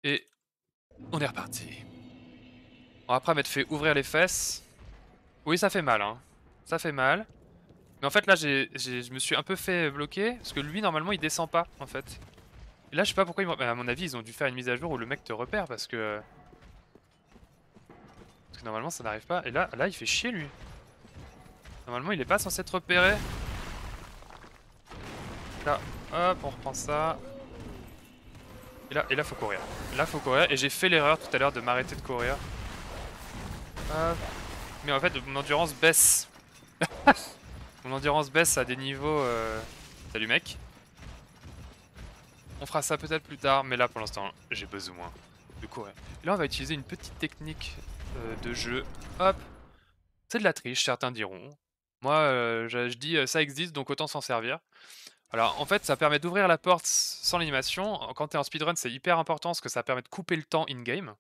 Et on est reparti. Bon, après m'être fait ouvrir les fesses. Oui, ça fait mal, hein. Ça fait mal. Mais en fait, là, je me suis un peu fait bloquer. Parce que lui, normalement, il descend pas, en fait. Et là, je sais pas pourquoi, à mon avis, ils ont dû faire une mise à jour où le mec te repère. Parce que normalement, ça n'arrive pas. Et là, il fait chier, lui. Normalement, il est pas censé être repéré. Là, hop, on reprend ça. Et là, faut courir. Là, faut courir. Et j'ai fait l'erreur tout à l'heure de m'arrêter de courir. Hop. Mais en fait, mon endurance baisse. Mon endurance baisse à des niveaux... Salut mec. On fera ça peut-être plus tard, mais là pour l'instant, j'ai besoin de courir. Et là, on va utiliser une petite technique de jeu. Hop. C'est de la triche, certains diront. Moi, je dis ça existe, donc autant s'en servir. Alors, en fait, ça permet d'ouvrir la porte sans l'animation. Quand t'es en speedrun, c'est hyper important parce que ça permet de couper le temps in-game.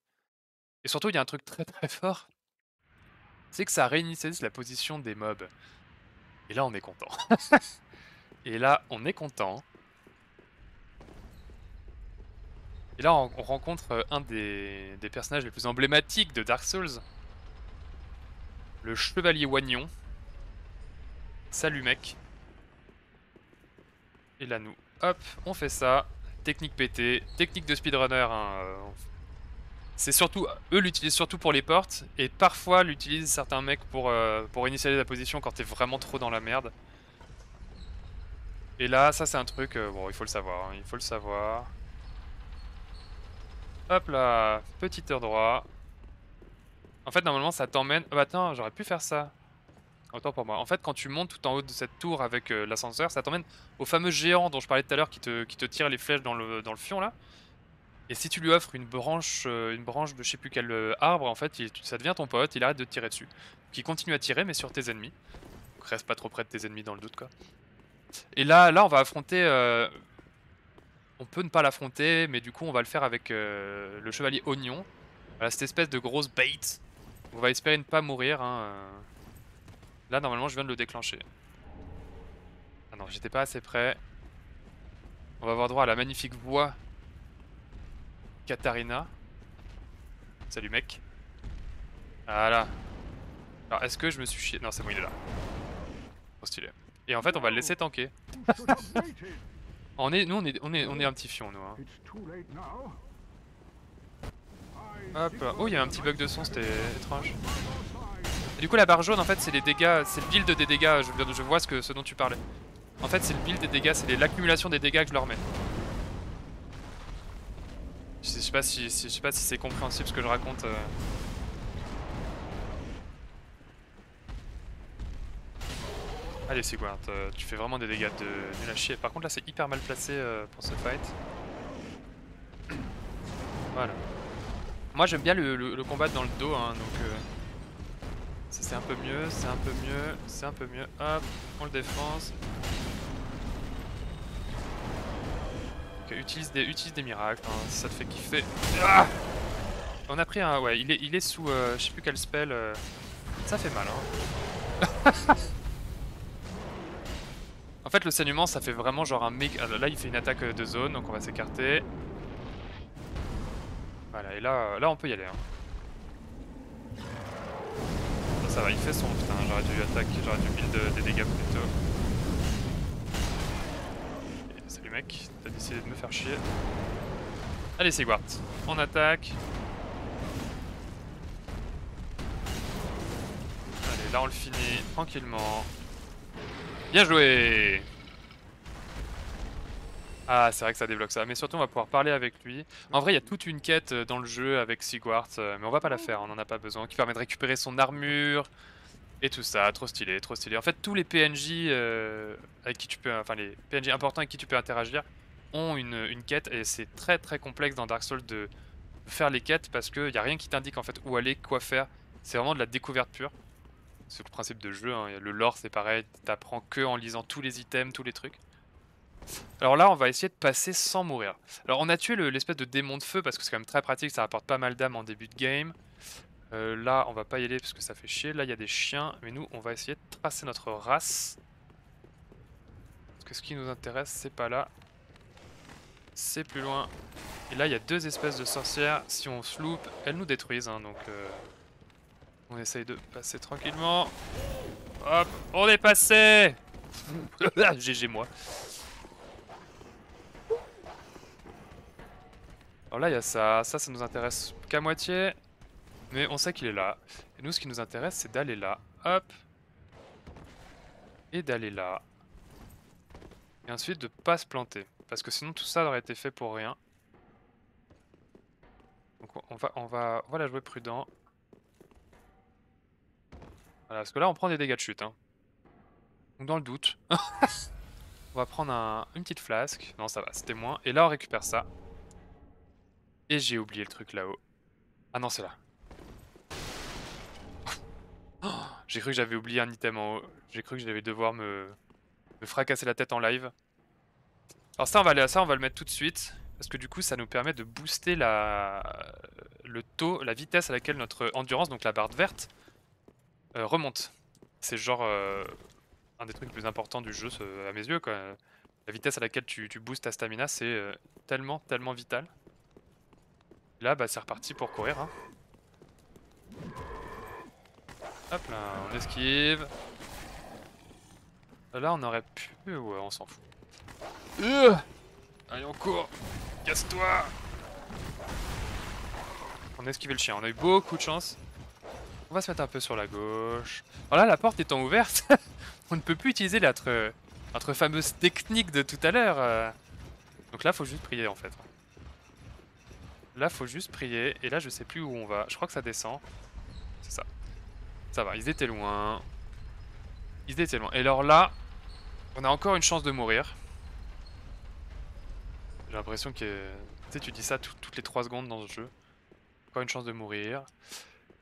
Et surtout, il y a un truc très très fort, c'est que ça réinitialise la position des mobs. Et là, on est content. Et là, on est content. Et là, on rencontre un des personnages les plus emblématiques de Dark Souls, le chevalier Wagnon. Salut mec. Et là, nous, hop, on fait ça. Technique pété, technique de speedrunner. Hein, c'est surtout, eux l'utilisent surtout pour les portes, et parfois l'utilisent certains mecs pour initialiser la position quand t'es vraiment trop dans la merde. Et là, ça c'est un truc, bon, il faut le savoir, hein, il faut le savoir. Hop là, petit heure droit. En fait, normalement, ça t'emmène... Oh bah attends, j'aurais pu faire ça. Autant pour moi. En fait, quand tu montes tout en haut de cette tour avec l'ascenseur, ça t'emmène au fameux géant dont je parlais tout à l'heure qui te tire les flèches dans le fion là. Et si tu lui offres une branche de je sais plus quel arbre, en fait, ça devient ton pote, il arrête de te tirer dessus. Qui continue à tirer, mais sur tes ennemis. Donc reste pas trop près de tes ennemis dans le doute, quoi. Et là, on va affronter... on peut ne pas l'affronter, mais du coup, on va le faire avec le chevalier Oignon. Voilà, cette espèce de grosse bait. On va espérer ne pas mourir, hein. Là, normalement, je viens de le déclencher. Ah non, j'étais pas assez près. On va avoir droit à la magnifique voix Katarina. Salut mec. Voilà. Alors est-ce que je me suis chié? Non, c'est bon, il est là. Trop stylé. Et en fait, on va le laisser tanker. Nous, on est un petit fion, nous. Hein. Hop. Oh, il y a un petit bug de son, c'était étrange. Et du coup, la barre jaune, en fait, c'est les dégâts, c'est le build des dégâts. Je vois ce dont tu parlais. En fait, c'est le build des dégâts, c'est l'accumulation des dégâts que je leur mets. Je sais pas si c'est compréhensible ce que je raconte. Allez Sigwart, tu fais vraiment des dégâts de nul à chier. Par contre là c'est hyper mal placé pour ce fight. Voilà. Moi j'aime bien le combattre dans le dos, hein, donc ça c'est un peu mieux, c'est un peu mieux, c'est un peu mieux. Hop, on le défonce. Ok, utilise des miracles, hein, si ça te fait kiffer. Ah, on a pris un... Ouais, il est sous... je sais plus quel spell. Ça fait mal, hein. En fait, le saignement, ça fait vraiment genre un méga... Là, il fait une attaque de zone, donc on va s'écarter. Voilà, et là, on peut y aller. Hein. Ça va, il fait son... Putain, j'aurais dû build des dégâts plus tôt. Et salut mec, t'as décidé de me faire chier. Allez, Sigwart, on attaque. Allez, là on le finit tranquillement. Bien joué! Ah, c'est vrai que ça débloque ça, mais surtout on va pouvoir parler avec lui. En vrai, il y a toute une quête dans le jeu avec Sigwart, mais on va pas la faire, on en a pas besoin, qui permet de récupérer son armure et tout ça, trop stylé, trop stylé. En fait, tous les PNJ avec qui tu peux, enfin les PNJ importants avec qui tu peux interagir ont une quête et c'est très très complexe dans Dark Souls de faire les quêtes parce qu'il y a rien qui t'indique en fait où aller, quoi faire. C'est vraiment de la découverte pure. C'est le principe de jeu, hein. Le lore c'est pareil, t'apprends que en lisant tous les items, tous les trucs. Alors là, on va essayer de passer sans mourir. Alors on a tué l'espèce de démon de feu parce que c'est quand même très pratique, ça rapporte pas mal d'âme en début de game. Là, on va pas y aller parce que ça fait chier. Là, il y a des chiens, mais nous, on va essayer de tracer notre race. Parce que ce qui nous intéresse, c'est pas là. C'est plus loin. Et là, il y a 2 espèces de sorcières. Si on se loupe, elles nous détruisent. Hein, donc, on essaye de passer tranquillement. Hop, on est passé. GG moi. Alors là, il y a ça. Ça nous intéresse qu'à moitié. Mais on sait qu'il est là. Et nous, ce qui nous intéresse, c'est d'aller là. Hop. Et d'aller là. Et ensuite de pas se planter. Parce que sinon, tout ça aurait été fait pour rien. Donc on va la jouer prudent. Voilà, parce que là, on prend des dégâts de chute. Hein. Donc dans le doute, on va prendre une petite flasque. Non, ça va, c'était moins. Et là, on récupère ça. Et j'ai oublié le truc là-haut. Ah non, c'est là. Oh, j'ai cru que j'avais oublié un item en haut. J'ai cru que j'allais devoir me fracasser la tête en live. Alors ça, on va le mettre tout de suite. Parce que du coup, ça nous permet de booster le taux, la vitesse à laquelle notre endurance, donc la barre verte, remonte. C'est genre un des trucs les plus importants du jeu, à mes yeux, quoi. La vitesse à laquelle tu boostes ta stamina, c'est tellement vital. Là, bah, c'est reparti pour courir. Hein. Hop là, on esquive. Là, on aurait pu... Ouais, on s'en fout. Allez, on court. Casse-toi. On a esquivé le chien, on a eu beaucoup de chance. On va se mettre un peu sur la gauche. Alors là, la porte étant ouverte, on ne peut plus utiliser notre fameuse technique de tout à l'heure. Donc là, faut juste prier en fait. Là, faut juste prier. Et là, je sais plus où on va. Je crois que ça descend. C'est ça. Ça va, ils étaient loin. Ils étaient loin. Et alors là, on a encore une chance de mourir. J'ai l'impression que... Tu sais, tu dis ça toutes les 3 secondes dans ce jeu. Encore une chance de mourir.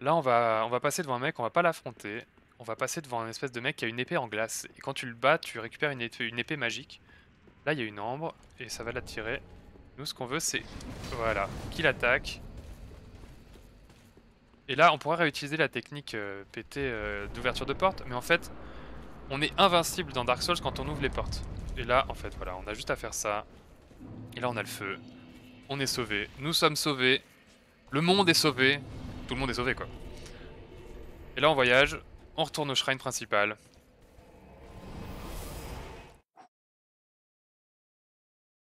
Là, on va passer devant un mec, on va pas l'affronter. On va passer devant un espèce de mec qui a une épée en glace. Et quand tu le bats, tu récupères une épée magique. Là, il y a une ambre et ça va l'attirer. Nous, ce qu'on veut, c'est... Voilà, qu'il attaque. Et là, on pourrait réutiliser la technique PT d'ouverture de porte. Mais en fait, on est invincible dans Dark Souls quand on ouvre les portes. Et là, en fait, voilà, on a juste à faire ça. Et là, on a le feu. On est sauvé. Nous sommes sauvés. Le monde est sauvé. Tout le monde est sauvé, quoi. Et là, on voyage. On retourne au shrine principal.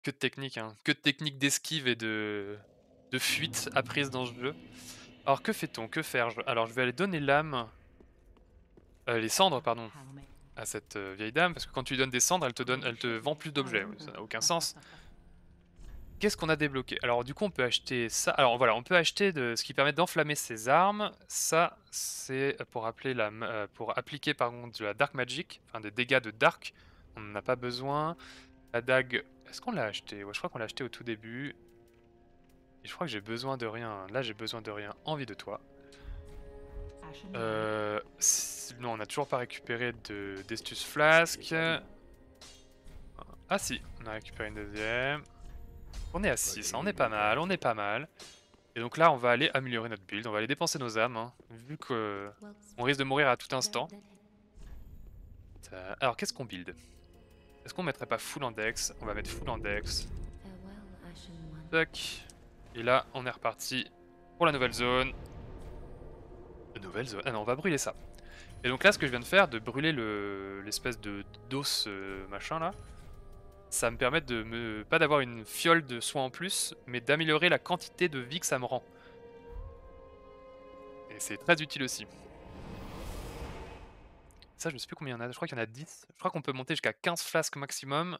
Que de technique, hein. Que de technique d'esquive et de fuite apprises dans ce jeu. Alors, que fait-on? Que faire? Alors, je vais aller donner l'âme... les cendres, pardon. À cette vieille dame. Parce que quand tu lui donnes des cendres, elle te vend plus d'objets. Ça n'a aucun sens. Qu'est-ce qu'on a débloqué? Alors du coup on peut acheter ça. Alors voilà, on peut acheter ce qui permet d'enflammer ses armes. Ça c'est pour pour appliquer par contre de la dark magic, enfin des dégâts de dark. On n'en a pas besoin. La dague, est-ce qu'on l'a acheté? Ouais, je crois qu'on l'a acheté au tout début. Et je crois que j'ai besoin de rien. Là j'ai besoin de rien. Envie de toi. Non, on n'a toujours pas récupéré d'Estus Flask. Ah si, on a récupéré une deuxième. On est à 6, hein, on est pas mal, on est pas mal. Et donc là, on va aller améliorer notre build, on va aller dépenser nos âmes, hein, vu que on risque de mourir à tout instant. Alors, qu'est-ce qu'on build? Est-ce qu'on mettrait pas full index? On va mettre full index. Tac. Et là, on est reparti pour la nouvelle zone. Nouvelle zone? Ah non, on va brûler ça. Et donc là, ce que je viens de faire, de brûler l'espèce de d'os machin là, ça me permet de pas d'avoir une fiole de soins en plus, mais d'améliorer la quantité de vie que ça me rend. Et c'est très utile aussi. Ça, je ne sais plus combien il y en a, je crois qu'il y en a 10. Je crois qu'on peut monter jusqu'à 15 flasques maximum,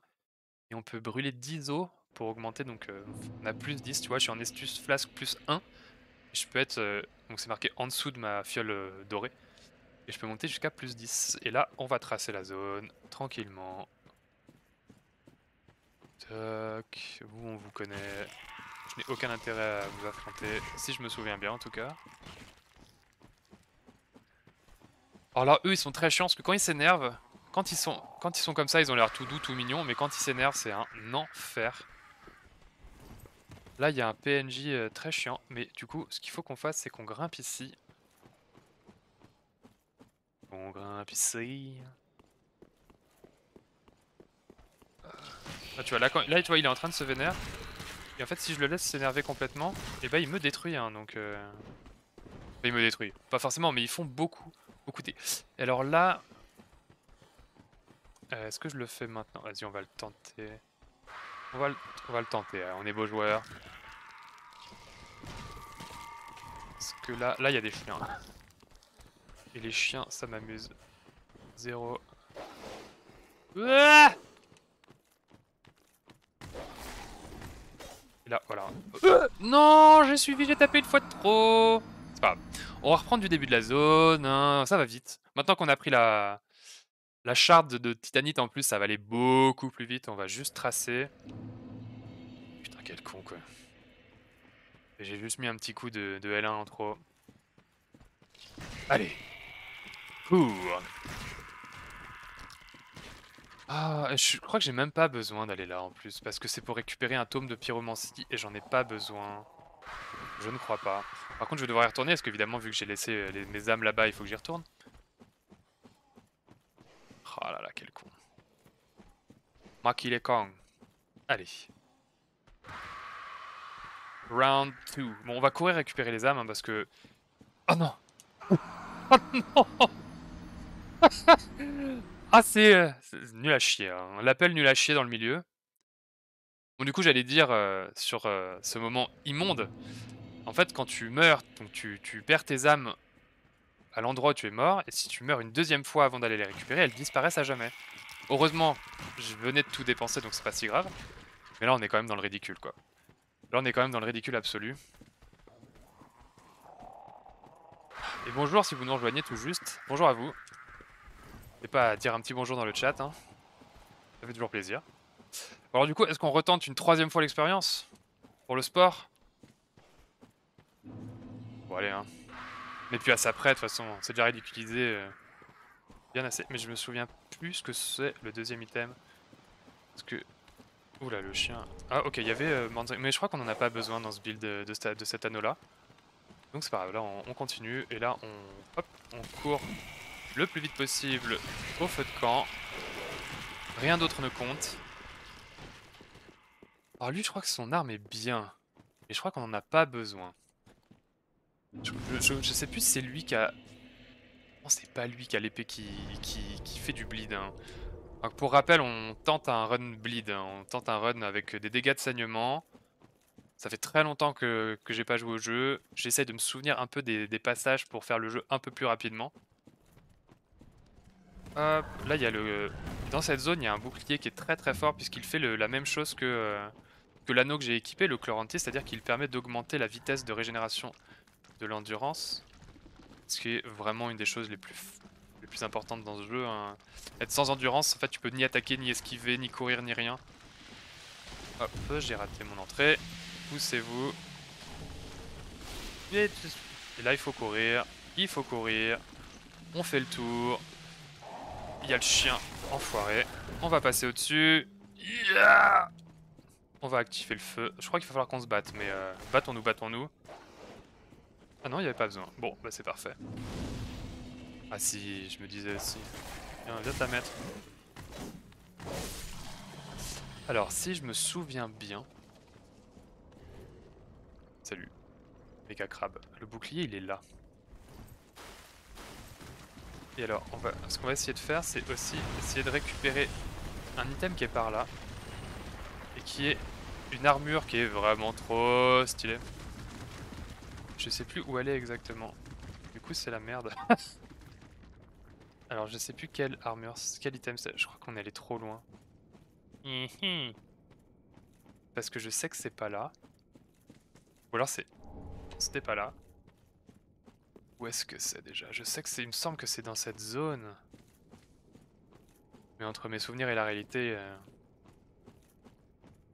et on peut brûler 10 os pour augmenter, donc on a plus 10, tu vois, je suis en Estus Flask plus 1. Et je peux être, donc c'est marqué en dessous de ma fiole dorée, et je peux monter jusqu'à plus 10. Et là, on va tracer la zone, tranquillement. Tac, vous on vous connaît. Je n'ai aucun intérêt à vous affronter, si je me souviens bien en tout cas. Alors là, eux ils sont très chiants parce que quand ils s'énervent, quand ils sont comme ça, ils ont l'air tout doux, tout mignons, mais quand ils s'énervent, c'est un enfer. Là, il y a un PNJ très chiant, mais du coup, ce qu'il faut qu'on fasse, c'est qu'on grimpe ici. On grimpe ici. Là, tu vois, là, tu vois, il est en train de se vénère. Et en fait, si je le laisse s'énerver complètement, et bah il me détruit, hein, donc... Enfin, il me détruit. Pas forcément, mais ils font beaucoup, beaucoup de... Et alors là... est-ce que je le fais maintenant? Vas-y, on va le tenter. On va le, on va le tenter, on est beaux joueurs. Parce que là, il y a des chiens. Et les chiens, ça m'amuse. Zéro. Ah, et là, voilà. Non, j'ai suivi, j'ai tapé une fois de trop. C'est pas grave. On va reprendre du début de la zone, hein, ça va vite. Maintenant qu'on a pris la shard de titanite en plus, ça va aller beaucoup plus vite. On va juste tracer. Putain, quel con, quoi. Et j'ai juste mis un petit coup de L1 en trop. Allez. Cours. Ah, je crois que j'ai même pas besoin d'aller là en plus, parce que c'est pour récupérer un tome de pyromancie et j'en ai pas besoin. Je ne crois pas. Par contre, je vais devoir y retourner, parce qu'évidemment, vu que j'ai laissé mes âmes là-bas, il faut que j'y retourne. Oh là là, quel con. Maki les Kong. Allez. Round 2. Bon, on va courir récupérer les âmes, hein, parce que... Oh non. Oh non. Ah, c'est nul à chier, hein. L'appel nul à chier dans le milieu. Bon, du coup, j'allais dire, sur ce moment immonde, en fait, quand tu meurs, donc tu perds tes âmes à l'endroit où tu es mort, et si tu meurs une deuxième fois avant d'aller les récupérer, elles disparaissent à jamais. Heureusement, je venais de tout dépenser, donc c'est pas si grave. Mais là, on est quand même dans le ridicule, quoi. Là, on est quand même dans le ridicule absolu. Et bonjour si vous nous rejoignez tout juste. Bonjour à vous. N'hésitez pas à dire un petit bonjour dans le chat, hein. Ça fait toujours plaisir. Alors du coup, est-ce qu'on retente une troisième fois l'expérience? Pour le sport? Bon, allez, hein. Mais puis à ça près, de toute façon, c'est déjà ridiculisé bien assez. Mais je me souviens plus ce que c'est le deuxième item. Parce que... Oula, le chien... Ah, ok, il y avait... mais je crois qu'on en a pas besoin dans ce build de cet anneau-là. Donc c'est pas grave, là on continue. Et là, hop, on court le plus vite possible au feu de camp. Rien d'autre ne compte. Alors lui, je crois que son arme est bien. Mais je crois qu'on en a pas besoin. Je sais plus si c'est lui qui a... Non, c'est pas lui qui a l'épée qui fait du bleed, hein. Donc pour rappel, on tente un run bleed, hein. On tente un run avec des dégâts de saignement. Ça fait très longtemps que j'ai pas joué au jeu. J'essaie de me souvenir un peu des passages pour faire le jeu un peu plus rapidement. Hop, là il y a le... Dans cette zone, il y a un bouclier qui est très très fort puisqu'il fait la même chose que l'anneau que j'ai équipé, le Chlorantis, c'est-à-dire qu'il permet d'augmenter la vitesse de régénération de l'endurance. Ce qui est vraiment une des choses les plus importantes dans ce jeu, hein. Être sans endurance, en fait, tu peux ni attaquer, ni esquiver, ni courir, ni rien. Hop, j'ai raté mon entrée. Poussez-vous. Et là, il faut courir. Il faut courir. On fait le tour. Il y a le chien enfoiré. On va passer au-dessus. Yeah, on va activer le feu. Je crois qu'il va falloir qu'on se batte, mais battons-nous, battons-nous. Ah non, il n'y avait pas besoin. Bon, bah c'est parfait. Ah si, je me disais aussi. Viens te la mettre. Alors, si je me souviens bien... Salut, méga crabe. Le bouclier, il est là. Et alors, ce qu'on va essayer de faire, c'est aussi essayer de récupérer un item qui est par là. Et qui est une armure qui est vraiment trop stylée. Je sais plus où elle est exactement. Du coup, c'est la merde. Alors, je sais plus quelle armure, quel item c'est. Je crois qu'on est allé trop loin. Parce que je sais que c'est pas là. Ou alors c'était pas là. Où est-ce que c'est déjà? Je sais que c'est... Il me semble que c'est dans cette zone. Mais entre mes souvenirs et la réalité...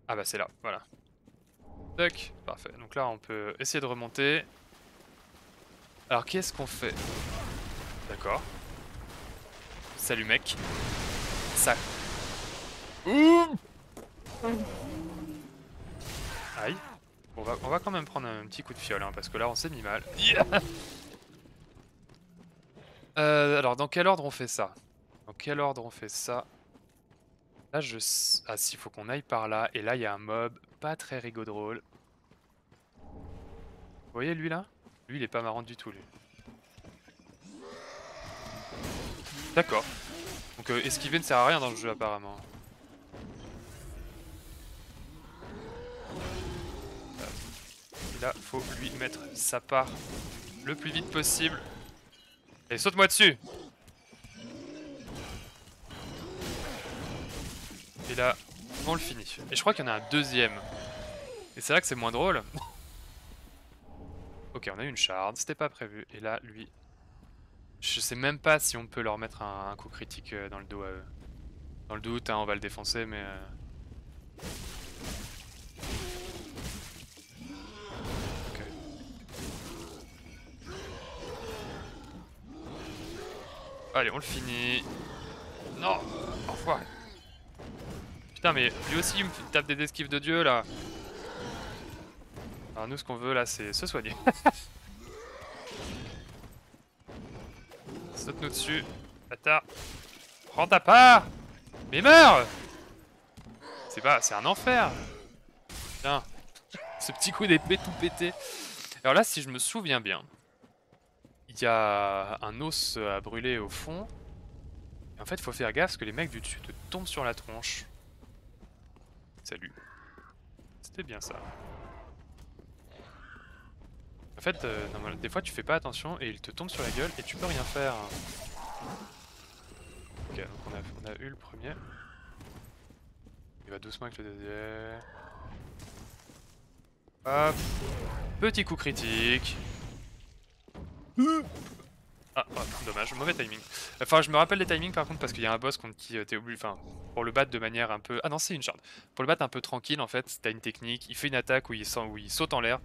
Ah bah c'est là, voilà. Tac, parfait. Donc là, on peut essayer de remonter. Alors, qu'est-ce qu'on fait? D'accord. Salut mec. Ça... Ouh, aïe. On va quand même prendre un petit coup de fiole, hein, parce que là, on s'est mis mal. Yeah, alors, dans quel ordre on fait ça? Dans quel ordre on fait ça? Là, ah si, faut qu'on aille par là. Et là, il y a un mob pas très rigolo drôle. Vous voyez lui là? Lui il est pas marrant du tout lui. D'accord. Donc esquiver ne sert à rien dans le jeu apparemment. Et là faut lui mettre sa part le plus vite possible. Et saute-moi dessus! Et là, on le finit. Et je crois qu'il y en a un deuxième. Et c'est là que c'est moins drôle. Ok, on a eu une shard, c'était pas prévu. Et là, lui... Je sais même pas si on peut leur mettre un coup critique dans le dos à eux. Dans le doute, hein, on va le défoncer, mais... Ok. Allez, on le finit. Non! Enfoiré. Putain, mais lui aussi, il me tape des esquives de dieu, là. Alors nous, ce qu'on veut, là, c'est se soigner. Saute-nous dessus. Bâtard. Prends ta part! Mais meurs! C'est un enfer! Putain. Ce petit coup d'épée tout pété. Alors là, si je me souviens bien, il y a un os à brûler au fond. Et en fait, il faut faire gaffe parce que les mecs du dessus te tombent sur la tronche. Salut. C'était bien ça. En fait, des fois tu fais pas attention et il te tombe sur la gueule et tu peux rien faire. Ok, donc on a eu le premier. Il va doucement avec le deuxième. Hop. Petit coup critique. Ah, oh, dommage, mauvais timing. Enfin, je me rappelle les timings par contre parce qu'il y a un boss contre qui t'es obligé. Enfin, pour le battre de manière un peu. Ah non, c'est une shard. Pour le battre un peu tranquille, en fait, t'as une technique. Il fait une attaque où il saute en l'air.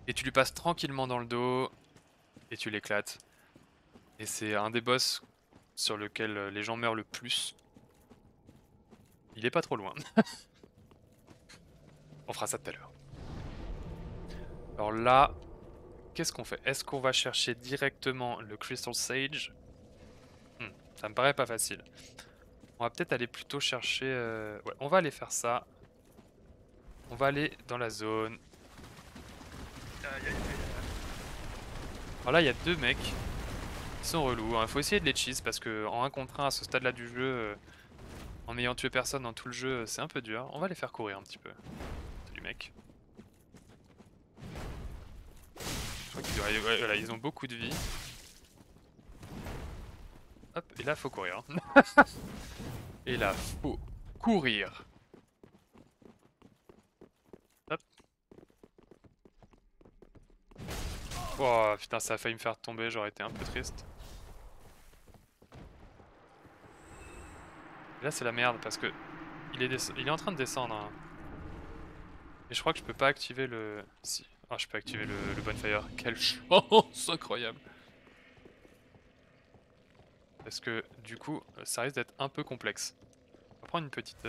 Et tu lui passes tranquillement dans le dos. Et tu l'éclates. Et c'est un des boss sur lequel les gens meurent le plus. Il est pas trop loin. On fera ça tout à l'heure. Alors là, qu'est-ce qu'on fait? Est-ce qu'on va chercher directement le Crystal Sage? Ça me paraît pas facile. On va peut-être aller plutôt chercher... Ouais, on va aller faire ça. On va aller dans la zone. Alors là, il y a deux mecs qui sont relous. Il faut essayer de les cheese parce que en 1 contre 1 à ce stade-là du jeu, en ayant tué personne dans tout le jeu, c'est un peu dur. On va les faire courir un petit peu. Salut mec. Je crois qu'ils voilà, ils ont beaucoup de vie. Hop, et là faut courir. Et là faut courir. Hop. Oh putain, ça a failli me faire tomber, j'aurais été un peu triste. Et là c'est la merde parce que il est en train de descendre. Hein. Et je crois que je peux pas activer le... Si. Ah, je peux activer le bonfire. Quelle chance incroyable. Parce que du coup, ça risque d'être un peu complexe. On va prendre une petite...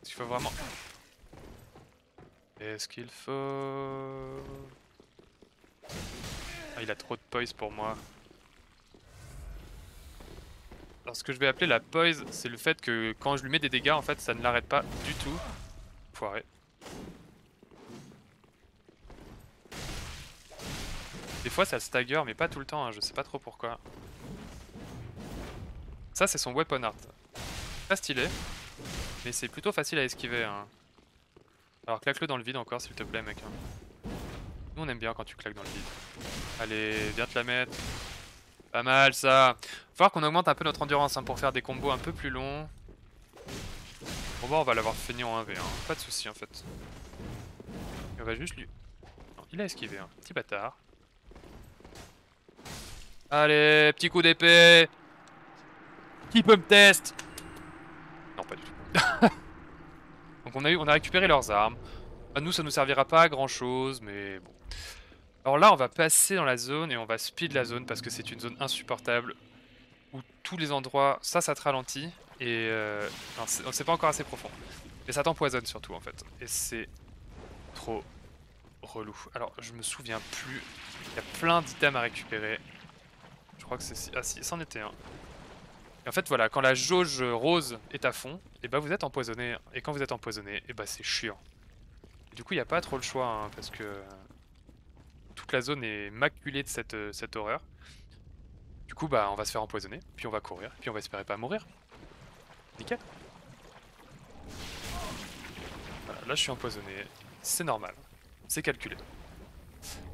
Est-ce qu'il faut vraiment... Est-ce qu'il faut... Ah, il a trop de poise pour moi. Alors ce que je vais appeler la poise, c'est le fait que quand je lui mets des dégâts, en fait, ça ne l'arrête pas du tout. Foiré. Des fois ça stagger, mais pas tout le temps, hein, je sais pas trop pourquoi. Ça c'est son weapon art. Pas stylé, mais c'est plutôt facile à esquiver. Hein. Alors claque-le dans le vide encore s'il te plaît mec. Hein. Nous on aime bien quand tu claques dans le vide. Allez, viens te la mettre. Pas mal ça. Faut voir qu'on augmente un peu notre endurance hein, pour faire des combos un peu plus longs. Bon bah on va l'avoir fini en 1v, hein. Pas de soucis en fait. Et on va juste lui... Non, il a esquivé, hein. Petit bâtard. Allez, petit coup d'épée. Qui peut me test? Non, pas du tout. Donc on a récupéré leurs armes. À nous, ça nous servira pas à grand chose, mais bon. Alors là, on va passer dans la zone et on va speed la zone parce que c'est une zone insupportable. Où tous les endroits, ça te ralentit. Et c'est pas encore assez profond. Mais ça t'empoisonne surtout en fait. Et c'est trop relou. Alors, je me souviens plus. Il y a plein d'items à récupérer. Je crois que c'est... Ah si, c'en était un. Et en fait voilà, quand la jauge rose est à fond, et bah vous êtes empoisonné. Et quand vous êtes empoisonné, et bah c'est chiant. Et du coup il n'y a pas trop le choix, hein, parce que toute la zone est maculée de cette horreur. Du coup bah on va se faire empoisonner, puis on va courir, puis on va espérer pas mourir. Nickel. Voilà, là je suis empoisonné, c'est normal, c'est calculé.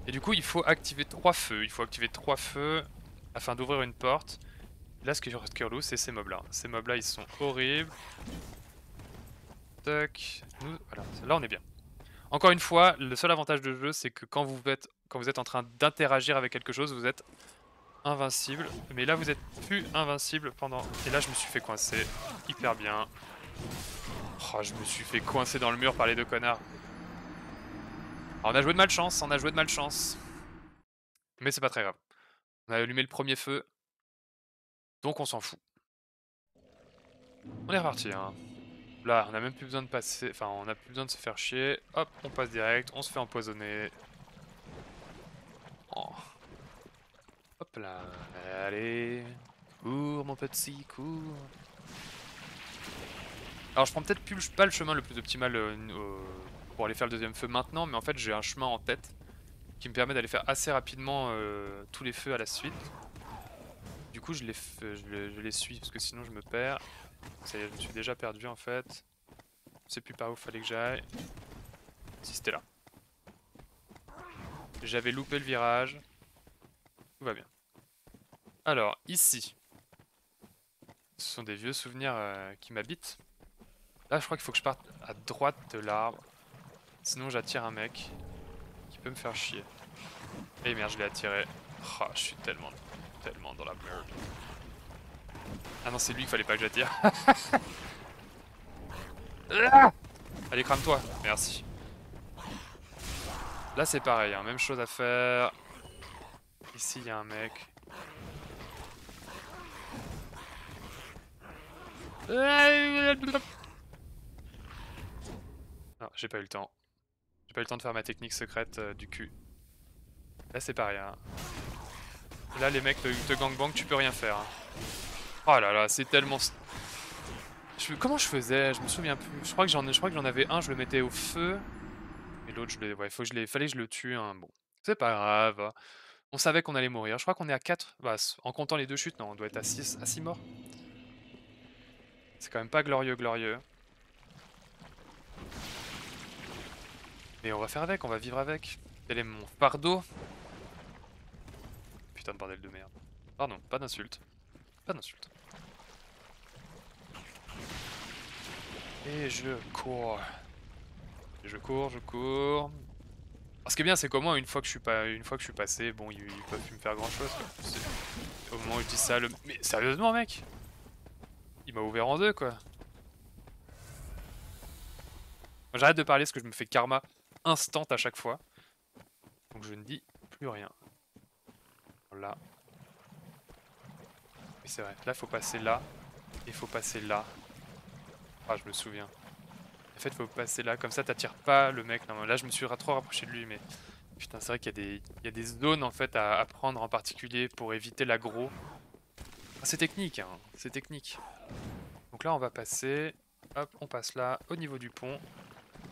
Et du coup il faut activer 3 feux, il faut activer 3 feux afin d'ouvrir une porte. Là ce qui reste curlou c'est ces mobs là. Ces mobs là ils sont horribles. Tac, nous, voilà, là on est bien. Encore une fois, le seul avantage de jeu c'est que quand vous êtes en train d'interagir avec quelque chose, vous êtes invincible. Mais là vous êtes plus invincible pendant... Et là je me suis fait coincer, hyper bien. Oh, je me suis fait coincer dans le mur par les deux connards. Alors, on a joué de malchance, on a joué de malchance. Mais c'est pas très grave. On a allumé le premier feu. Donc on s'en fout. On est reparti, hein. Là, on a même plus besoin de passer... Enfin, on a plus besoin de se faire chier. Hop, on passe direct, on se fait empoisonner. Oh. Hop là. Allez. Cours, mon petit, cours. Alors, je prends peut-être plus pas le chemin le plus optimal pour aller faire le deuxième feu maintenant. Mais en fait, j'ai un chemin en tête qui me permet d'aller faire assez rapidement tous les feux à la suite. Du coup je les suis parce que sinon je me perds. Ça y est, je me suis déjà perdu en fait. Je sais plus par où fallait que j'aille. Si c'était là. J'avais loupé le virage. Tout va bien. Alors ici. Ce sont des vieux souvenirs qui m'habitent. Là je crois qu'il faut que je parte à droite de l'arbre. Sinon j'attire un mec qui peut me faire chier. Et merde, je l'ai attiré. Oh, je suis tellement dans la merde. Ah non, c'est lui qu'il fallait pas que j'attire. Allez, crame-toi. Merci. Là, c'est pareil, hein, même chose à faire. Ici, il y a un mec. Non, j'ai pas eu le temps. J'ai pas eu le temps de faire ma technique secrète du cul. Là, c'est pareil. Hein. Là, les mecs te gangbang, tu peux rien faire. Hein. Oh là là, c'est tellement... Comment je faisais? Je me souviens plus. Je crois que j'en avais un, je le mettais au feu. Et l'autre, ouais, fallait que je le tue. Hein. Bon, c'est pas grave. On savait qu'on allait mourir. Je crois qu'on est à 4. Bah, en comptant les 2 chutes, non, on doit être à 6 morts. C'est quand même pas glorieux, glorieux. Mais on va faire avec, on va vivre avec. Quel est mon fardeau? Putain de bordel de merde. Pardon, pas d'insulte. Pas d'insulte. Et je cours. Je cours, je cours. Alors, ce qui est bien, c'est qu'au moins, une fois que je suis passé, bon, ils peuvent plus me faire grand chose. Au moment où je dis ça, Mais sérieusement, mec? Il m'a ouvert en deux, quoi. J'arrête de parler parce que je me fais karma instant à chaque fois. Donc je ne dis plus rien. Là. Oui, c'est vrai. Là, il faut passer là. Et il faut passer là. Ah, je me souviens. En fait, il faut passer là. Comme ça, t'attires pas le mec. Non, là, je me suis trop rapproché de lui. Mais putain, c'est vrai qu'il y a des zones en fait à prendre en particulier pour éviter l'aggro. Ah, c'est technique, hein. C'est technique. Donc là, on va passer. Hop, on passe là, au niveau du pont.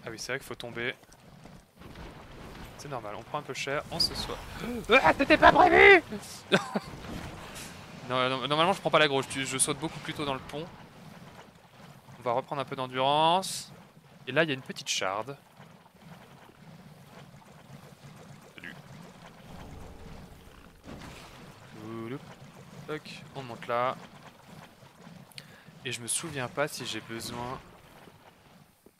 Ah oui, c'est vrai qu'il faut tomber. C'est normal, on prend un peu cher, on se soit. Ah, c'était pas prévu. Non, normalement je prends pas l'aggro, je saute beaucoup plus tôt dans le pont. On va reprendre un peu d'endurance. Et là il y a une petite charde. Salut. Toc, on monte là. Et je me souviens pas si j'ai besoin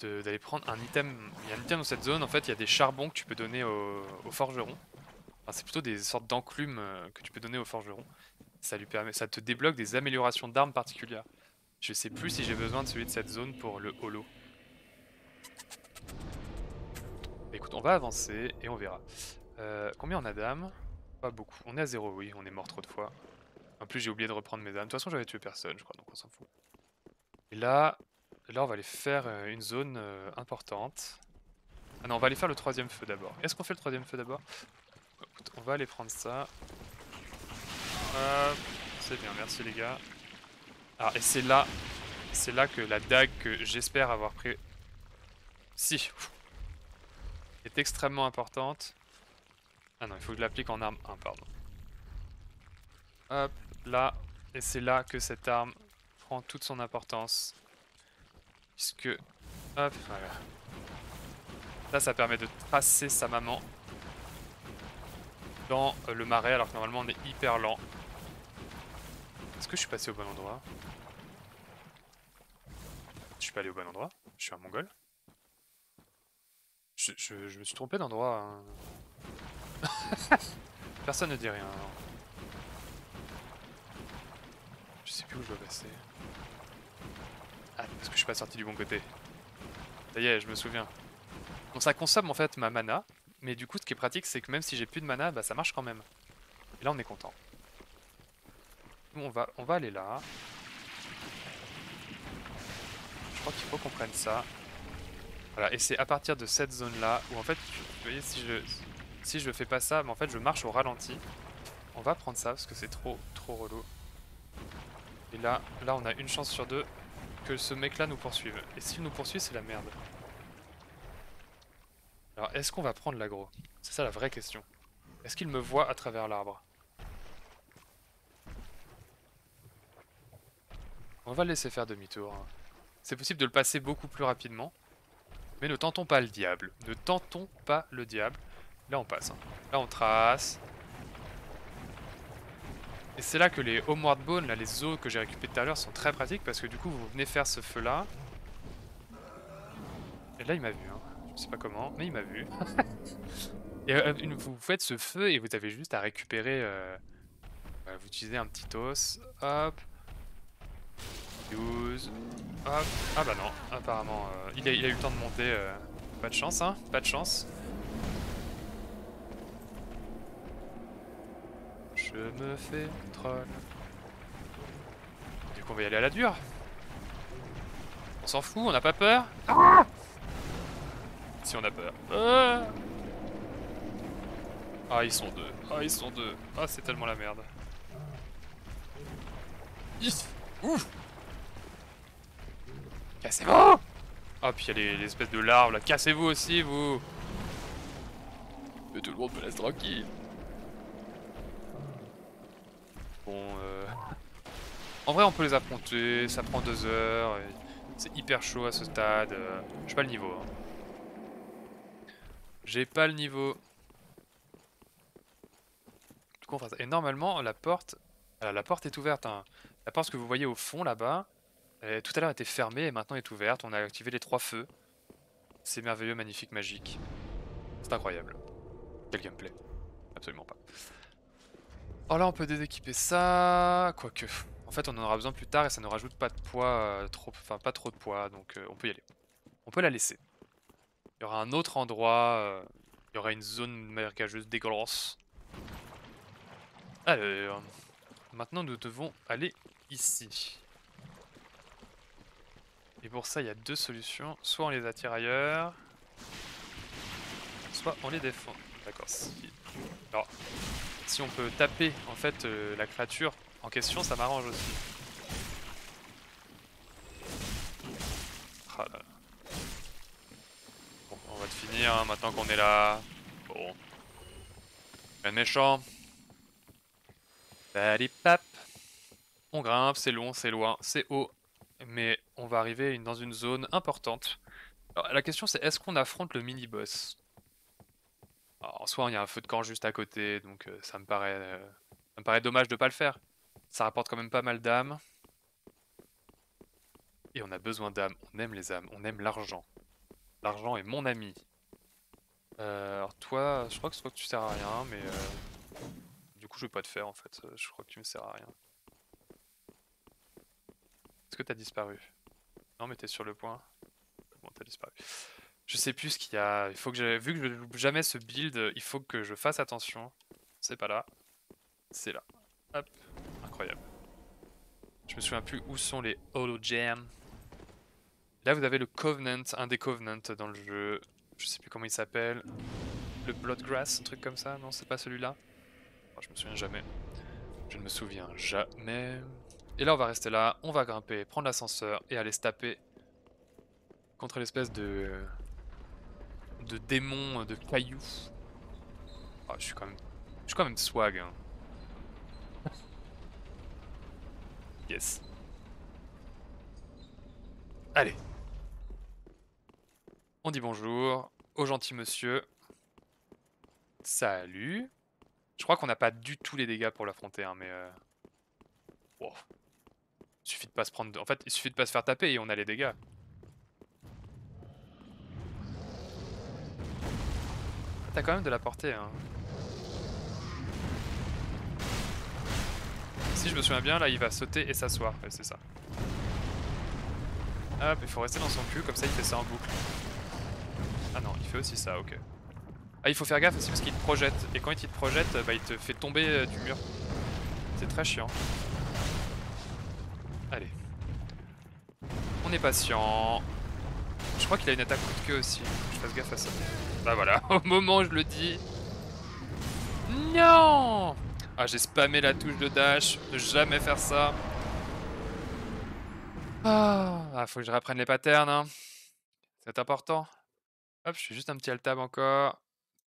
d'aller prendre un item. Il y a un item dans cette zone, en fait il y a des charbons que tu peux donner au forgeron. Enfin, c'est plutôt des sortes d'enclumes que tu peux donner au forgeron. Ça te débloque des améliorations d'armes particulières. Je sais plus si j'ai besoin de celui de cette zone pour le holo. Écoute, on va avancer et on verra. Combien on a d'âmes? Pas beaucoup. On est à 0, oui, on est mort trop de fois. En plus, j'ai oublié de reprendre mes âmes. De toute façon, j'avais tué personne, je crois, donc on s'en fout. Et là, on va aller faire une zone importante. Ah non, on va aller faire le troisième feu d'abord. Est-ce qu'on fait le troisième feu d'abord? Écoute, on va aller prendre ça. Hop, c'est bien, merci les gars. Ah, et c'est là que la dague que j'espère avoir pris... Si, est extrêmement importante. Ah non, il faut que je l'applique en arme 1, pardon. Hop, là, et c'est là que cette arme prend toute son importance. Puisque, hop, voilà. Là, ça permet de tracer sa maman dans le marais, alors que normalement on est hyper lent. Est-ce que je suis passé au bon endroit? Je suis pas allé au bon endroit? Je suis un mongol? Je me suis trompé d'endroit. Hein. Personne ne dit rien. Non. Je sais plus où je dois passer. Ah, parce que je suis pas sorti du bon côté. Ça y est, je me souviens. Donc ça consomme en fait ma mana, mais du coup ce qui est pratique c'est que même si j'ai plus de mana, bah ça marche quand même. Et là on est content. Nous on va aller là. Je crois qu'il faut qu'on prenne ça. Voilà, et c'est à partir de cette zone là où en fait, vous voyez si je fais pas ça, mais en fait je marche au ralenti. On va prendre ça parce que c'est trop relou. Et là on a une chance sur deux que ce mec là nous poursuive. Et s'il nous poursuit c'est la merde. Alors est-ce qu'on va prendre l'aggro? C'est ça la vraie question. Est-ce qu'il me voit à travers l'arbre? On va le laisser faire demi-tour. Hein. C'est possible de le passer beaucoup plus rapidement. Mais ne tentons pas le diable. Ne tentons pas le diable. Là on passe. Hein. Là on trace. Et c'est là que les Homeward Bones, là, les os que j'ai récupérés tout à l'heure sont très pratiques parce que du coup vous venez faire ce feu là. Et là il m'a vu. Hein. Je sais pas comment, mais il m'a vu. Et vous faites ce feu et vous avez juste à récupérer... vous utilisez un petit os. Hop. 12. Hop. Ah bah non, apparemment, il a eu le temps de monter. Pas de chance, hein. Pas de chance. Je me fais troll. Du coup, on va y aller à la dure. On s'en fout, on n'a pas peur. Ah si on a peur. Ah, ils sont deux. Ah, ils sont deux. Ah, c'est tellement la merde. Ouf. Cassez-vous! Ah, puis il y a les espèces de larves là. Cassez-vous aussi, vous! Mais tout le monde me laisse tranquille. Bon, en vrai, on peut les affronter. Ça prend 2 heures. C'est hyper chaud à ce stade. J'ai pas le niveau. Hein. J'ai pas le niveau. Du coup, on fera ça. Et normalement, la porte est ouverte. Hein. La porte que vous voyez au fond là-bas, tout à l'heure était fermée et maintenant est ouverte. On a activé les 3 feux. C'est merveilleux, magnifique, magique. C'est incroyable. Quel gameplay. Absolument pas. Oh là on peut déséquiper ça. Quoique. En fait on en aura besoin plus tard et ça ne rajoute pas de poids enfin pas trop de poids donc on peut y aller. On peut la laisser. Il y aura un autre endroit. Il y aura une zone marécageuse dégueulasse. Alors. Maintenant nous devons aller ici. Et pour ça il y a 2 solutions. Soit on les attire ailleurs. Soit on les défend. D'accord. Alors. Si on peut taper en fait la créature en question, ça m'arrange aussi. Ah là là. Bon, on va te finir hein, maintenant qu'on est là. Bon. Rien de méchant. Pap. On grimpe, c'est long, c'est loin, c'est haut. Mais on va arriver dans une zone importante. Alors, la question c'est est-ce qu'on affronte le mini-boss? En soi, il y a un feu de camp juste à côté, donc ça me paraît dommage de pas le faire. Ça rapporte quand même pas mal d'âmes. Et on a besoin d'âmes, on aime les âmes, on aime l'argent. L'argent est mon ami. Alors toi, je crois que tu sers à rien, mais du coup je vais pas te faire en fait, je crois que tu me sers à rien. Est-ce que t'as disparu? Non mais t'es sur le point. Bon t'as disparu. Je sais plus ce qu'il y a, il faut que vu que je ne loupe jamais ce build, il faut que je fasse attention. C'est pas là, c'est là. Hop, incroyable. Je me souviens plus où sont les Holo Gems. Là vous avez le Covenant, un des Covenants dans le jeu. Je sais plus comment il s'appelle. Le Bloodgrass, un truc comme ça, non c'est pas celui-là. Oh, je me souviens jamais. Je ne me souviens jamais. Et là, on va rester là, on va grimper, prendre l'ascenseur et aller se taper contre l'espèce de démon de cailloux. Ah, je suis quand même swag, hein. Yes. Allez, on dit bonjour au gentil monsieur. Salut. Je crois qu'on n'a pas du tout les dégâts pour l'affronter, hein, mais wow. Il suffit de pas se prendre. En fait, il suffit de pas se faire taper et on a les dégâts. T'as quand même de la portée, hein. Si je me souviens bien, là, il va sauter et s'asseoir. Ouais, c'est ça. Hop, il faut rester dans son cul, comme ça il fait ça en boucle. Ah non, il fait aussi ça, ok. Ah, il faut faire gaffe aussi parce qu'il te projette. Et quand il te projette, bah, il te fait tomber du mur. C'est très chiant. Allez. On est patient. Je crois qu'il a une attaque coup de queue aussi. Faut que je fasse gaffe à ça. Bah voilà, au moment où je le dis. Non! Ah, j'ai spammé la touche de dash. Ne jamais faire ça. Ah, faut que je reprenne les patterns, hein. C'est important. Hop, je fais juste un petit alt tab encore.